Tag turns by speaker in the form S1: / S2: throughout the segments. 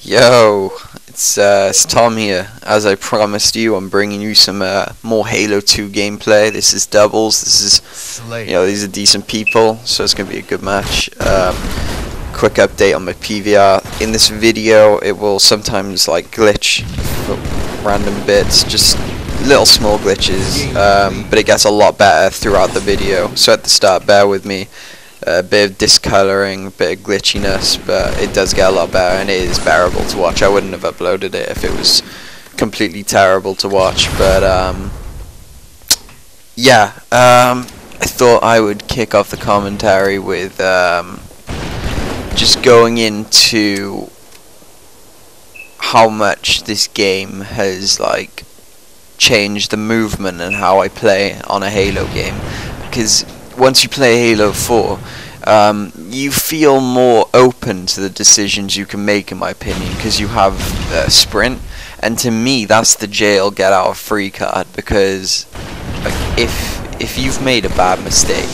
S1: Yo, it's Tom here. As I promised you, I'm bringing you some more Halo 2 gameplay. This is doubles. This is, these are decent people, so it's gonna be a good match. Quick update on my PVR. In this video, it will sometimes like glitch random bits, just little small glitches, but it gets a lot better throughout the video. So at the start, bear with me. A bit of discoloring, a bit of glitchiness, but it does get a lot better and it is bearable to watch. I wouldn't have uploaded it if it was completely terrible to watch, but I thought I would kick off the commentary with just going into how much this game has like changed the movement and how I play on a Halo game, because once you play Halo 4, you feel more open to the decisions you can make, in my opinion, because you have sprint, and to me that's the jail get out of free card, because like, if you've made a bad mistake,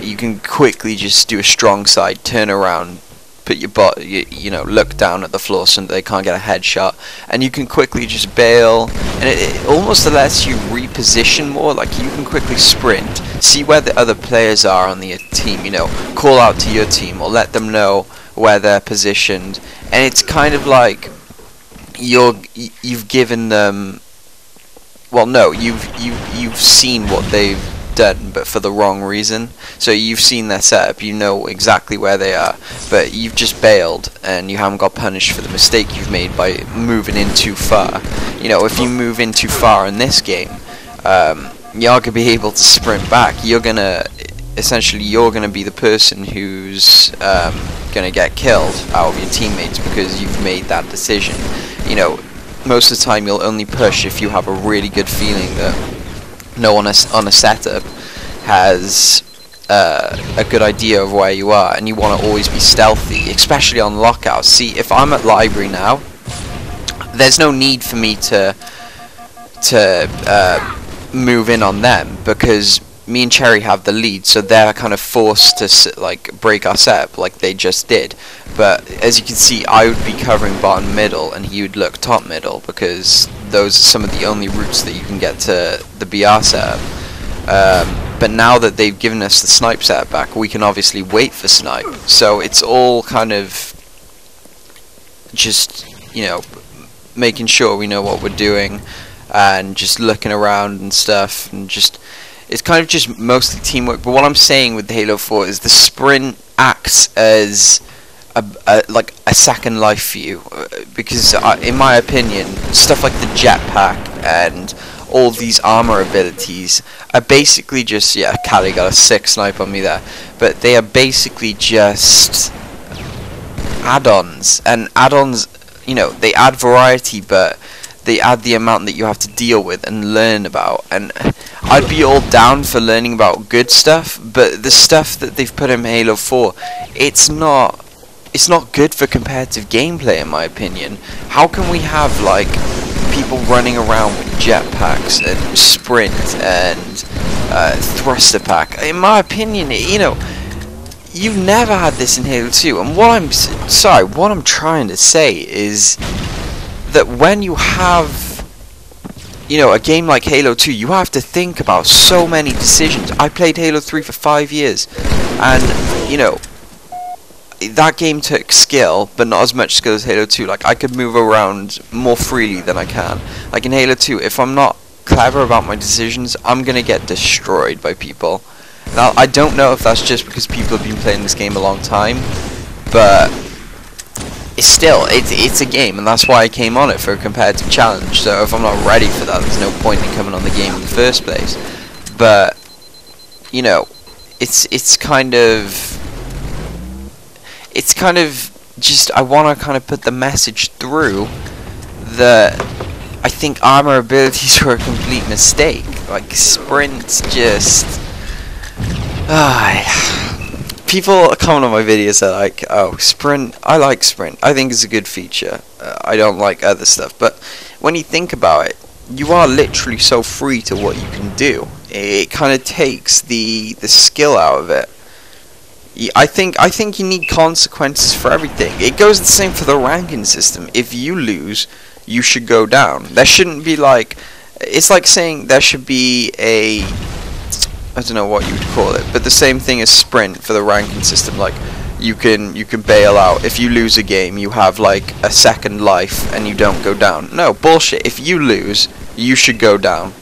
S1: you can quickly just do a strong side, turn around, put your butt, look down at the floor so they can't get a headshot, and you can quickly just bail, and it almost lets you reposition more. Like, you can quickly sprint, see where the other players are on the team, call out to your team or let them know where they're positioned, and it's kind of like you've given them, well, no, you've seen what they've done, but for the wrong reason. So you've seen their setup, you know exactly where they are, but you've just bailed and you haven't got punished for the mistake you've made by moving in too far. If you move in too far in this game, you're gonna be able to sprint back. You're gonna be the person who's gonna get killed out of your teammates because you've made that decision. Most of the time you'll only push if you have a really good feeling that no one on a setup has a good idea of where you are, and you want to always be stealthy, especially on lockouts. See, if I'm at library now, there's no need for me to move in on them, because me and Cherry have the lead, so they're kind of forced to break our setup like they just did. But as you can see, I would be covering bottom middle and he would look top middle, because those are some of the only routes that you can get to the BR setup. But now that they've given us the snipe setup back, we can obviously wait for snipe. So it's all kind of just, making sure we know what we're doing and just looking around and stuff, and just, it's kind of just mostly teamwork. But what I'm saying with Halo 4 is the sprint acts as like a second life for you, because in my opinion, stuff like the jetpack and all these armour abilities are basically just, Callie got a sick snipe on me there, but they are basically just add-ons, and add-ons, they add variety, but they add the amount that you have to deal with and learn about. And I'd be all down for learning about good stuff, but the stuff that they've put in Halo 4, it's not good for competitive gameplay, in my opinion. How can we have like people running around with jetpacks and sprint and thruster pack? In my opinion, you've never had this in Halo 2. And what I'm trying to say is that when you have a game like Halo 2, you have to think about so many decisions. I played Halo 3 for 5 years, and that game took skill, but not as much skill as Halo 2. Like, I could move around more freely than I can. Like in Halo 2, if I'm not clever about my decisions, I'm gonna get destroyed by people. Now, I don't know if that's just because people have been playing this game a long time, but it's a game, and that's why I came on it, for a competitive challenge. So if I'm not ready for that, there's no point in coming on the game in the first place. But it's kind of just, I want to kind of put the message through that I think armor abilities were a complete mistake. Like, sprint just people comment on my videos are like, oh, sprint, I like sprint, I think it's a good feature, I don't like other stuff. But when you think about it, you are literally so free to what you can do. It kind of takes the skill out of it. I think you need consequences for everything. It goes the same for the ranking system. If you lose, you should go down. There shouldn't be like, it's like saying there should be a, I don't know what you would call it, but the same thing as sprint for the ranking system. Like you can bail out if you lose a game. You have like a second life and you don't go down. No, bullshit. If you lose, you should go down.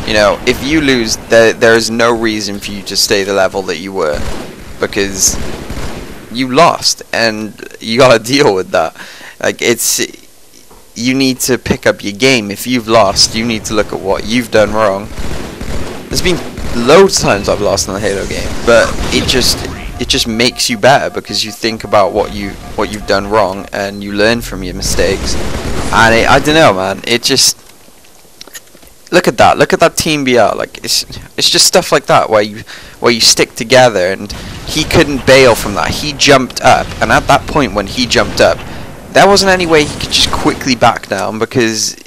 S1: You know, if you lose, there is no reason for you to stay the level that you were, because you lost and you gotta deal with that. Like you need to pick up your game. If you've lost, you need to look at what you've done wrong. There's been loads of times I've lost in a Halo game, but it just makes you better because you think about what you've done wrong and you learn from your mistakes. And I don't know, man. It just, look at that team BR. Like it's just stuff like that where you stick together, and he couldn't bail from that. He jumped up, and at that point when he jumped up, there wasn't any way he could just quickly back down because,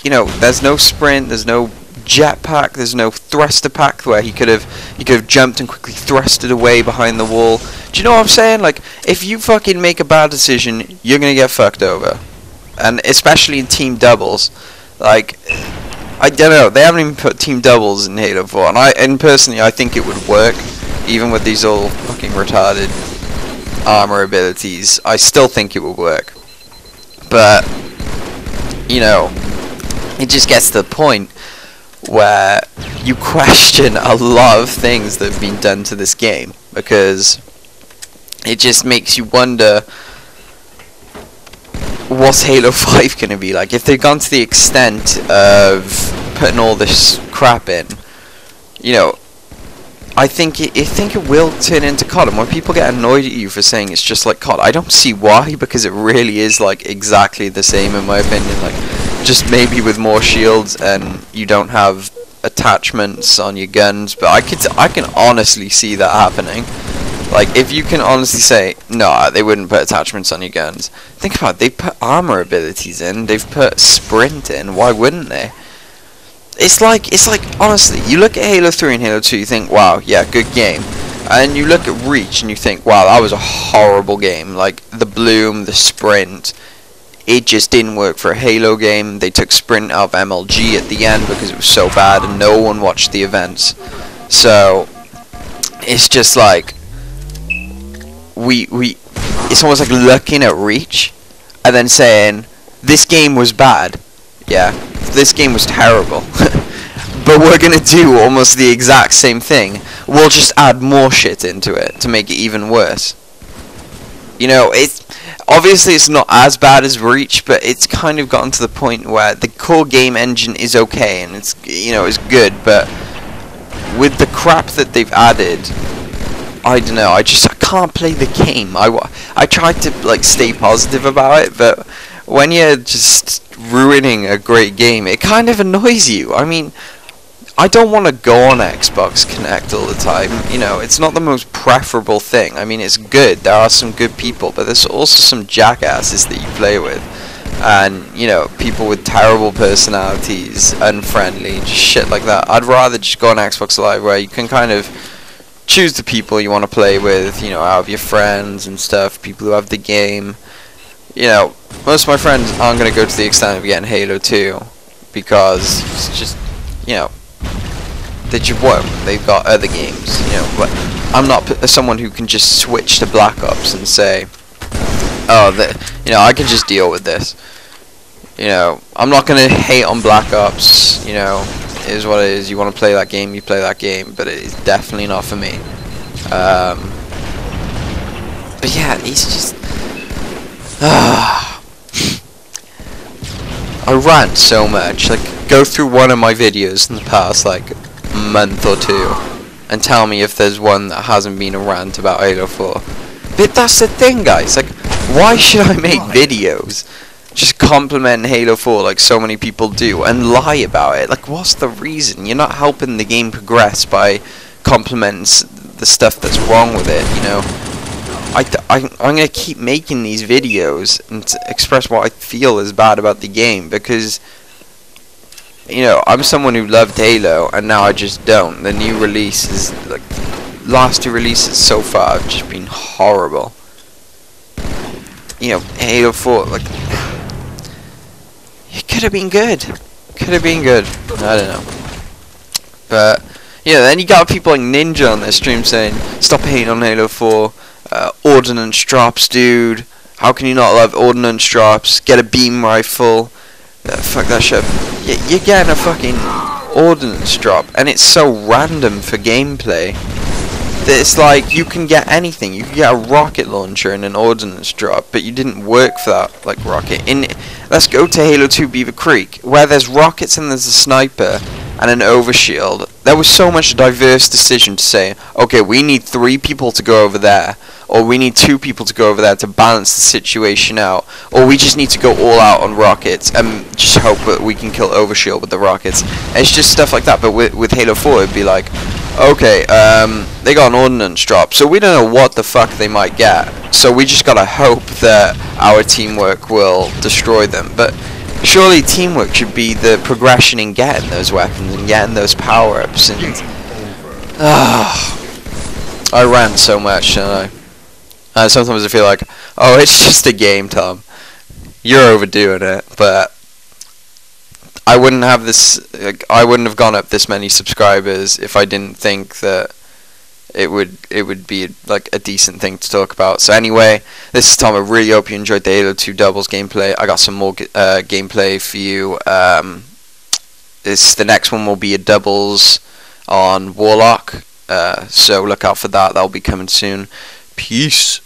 S1: you know, there's no sprint, there's no jetpack, there's no thruster pack where he could have jumped and quickly thrusted away behind the wall. Do you know what I'm saying? Like, if you fucking make a bad decision, you're gonna get fucked over, and especially in team doubles. Like, I don't know, they haven't even put team doubles in Halo 4, and personally I think it would work, even with these all fucking retarded armour abilities. I still think it would work, but you know, it just gets to the point where you question a lot of things that have been done to this game, because it just makes you wonder, what's Halo 5 gonna be like? If they've gone to the extent of putting all this crap in, you know, I think it will turn into COD. And when people get annoyed at you for saying it's just like COD, I don't see why, because it really is like exactly the same in my opinion. Like, just maybe with more shields and you don't have attachments on your guns. But I can honestly see that happening. Like, if you can honestly say, no, they wouldn't put attachments on your guns. Think about it, they've put armor abilities in, they've put sprint in, why wouldn't they? It's like, honestly, you look at Halo 3 and Halo 2, you think, wow, yeah, good game. And you look at Reach and you think, wow, that was a horrible game. Like, the bloom, the sprint, it just didn't work for a Halo game. They took sprint out of MLG at the end because it was so bad and no one watched the events. So, it's just like, it's almost like looking at Reach and then saying, this game was bad. Yeah, this game was terrible. But we're gonna do almost the exact same thing. We'll just add more shit into it to make it even worse. You know, obviously it's not as bad as Reach, but it's kind of gotten to the point where the core game engine is okay and it's, you know, it's good, but with the crap that they've added, I don't know, I can't play the game. I tried to like stay positive about it, but when you're just ruining a great game, it kind of annoys you. I mean, I don't want to go on Xbox Connect all the time. You know, it's not the most preferable thing. I mean, it's good. There are some good people, but there's also some jackasses that you play with. And, you know, people with terrible personalities, unfriendly, just shit like that. I'd rather just go on Xbox Live where you can kind of choose the people you want to play with, you know, out of your friends and stuff, people who have the game. You know, most of my friends aren't going to go to the extent of getting Halo 2 because it's just, you know, they just won't. They've got other games, you know. But I'm not someone who can just switch to Blackops and say, oh, you know, I can just deal with this. You know, I'm not going to hate on Blackops, you know, it is what it is. You want to play that game, you play that game, but it is definitely not for me. But yeah, it's just... I rant so much. Like, go through one of my videos in the past, like, month or two, and tell me if there's one that hasn't been a rant about Halo 4. But that's the thing, guys. Like, why should I make videos just compliment Halo 4 like so many people do and lie about it? Like, what's the reason? You're not helping the game progress by complimenting the stuff that's wrong with it, you know. I'm going to keep making these videos and to express what I feel is bad about the game, because, you know, I'm someone who loved Halo and now I just don't. The new release is like last 2 releases so far have just been horrible. You know, Halo 4, like, it could have been good. Could have been good. I don't know. But yeah, then you got people like Ninja on their stream saying, "Stop hating on Halo 4. Ordnance drops, dude. How can you not love ordnance drops? Get a beam rifle. Fuck that shit." Yeah, you're getting a fucking ordnance drop, and it's so random for gameplay that it's like you can get anything. You can get a rocket launcher and an ordnance drop, but you didn't work for that like rocket. Let's go to Halo 2 Beaver Creek, where there's rockets and there's a sniper and an overshield. There was so much diverse decision to say, okay, we need 3 people to go over there, or we need 2 people to go over there to balance the situation out, or we just need to go all out on rockets and just hope that we can kill overshield with the rockets. And it's just stuff like that. But with Halo 4, it'd be like, okay, they got an ordnance drop, so we don't know what the fuck they might get, so we just gotta hope that our teamwork will destroy them. But surely teamwork should be the progression in getting those weapons and getting those power-ups. And I rant so much, don't I? Sometimes I feel like, oh, it's just a game, Tom. You're overdoing it. But I wouldn't have this. I wouldn't have gone up this many subscribers if I didn't think that it would be like a decent thing to talk about. So anyway, this is Tom. I really hope you enjoyed the Halo 2 doubles gameplay. I got some more gameplay for you. The next one will be a doubles on Warlock. So look out for that. That'll be coming soon. Peace.